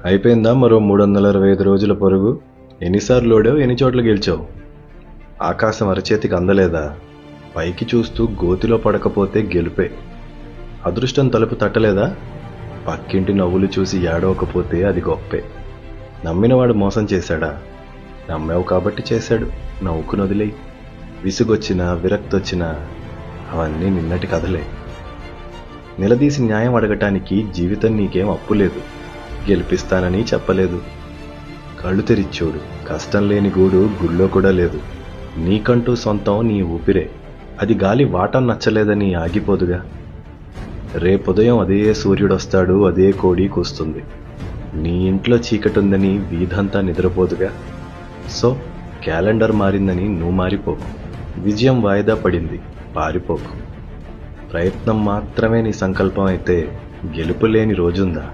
అయిపోయిందా మరో 365 రోజుల పరుగు? ఎన్నిసార్లు ఓడావు, ఎన్ని చోట్ల గెలిచావు? ఆకాశం అరచేతికి అందలేదా? పైకి చూస్తూ గోతిలో పడకపోతే గెలుపే. అదృష్టం తలుపు తట్టలేదా? పక్కింటి నవ్వులు చూసి ఏడవకపోతే అది గొప్పే. నమ్మినవాడు మోసం చేశాడా? నమ్మావు కాబట్టి చేశాడు, నవ్వుకుని వదిలేయి. విసుగొచ్చినా విరక్తొచ్చినా అవన్నీ నిన్నటి కథలే. నిలదీసి న్యాయం అడగటానికి జీవితం నీకేం అప్పు లేదు, గెలిపిస్తానని చెప్పలేదు. కళ్ళు తెరిచోడు, కష్టం లేని గూడు గుళ్ళో కూడా లేదు. నీకంటూ సొంతం నీ ఊపిరే, అది గాలి వాటం నచ్చలేదని ఆగిపోదుగా. రేపుదయం అదే సూర్యుడొస్తాడు, అదే కోడి కూస్తుంది. నీ ఇంట్లో చీకటుందని వీధంతా నిద్రపోదుగా. సో క్యాలెండర్ మారిందని నువ్వు మారిపోకు. విజయం వాయిదా పడింది, పారిపోకు. ప్రయత్నం మాత్రమే నీ సంకల్పం అయితే గెలుపు లేని రోజుందా?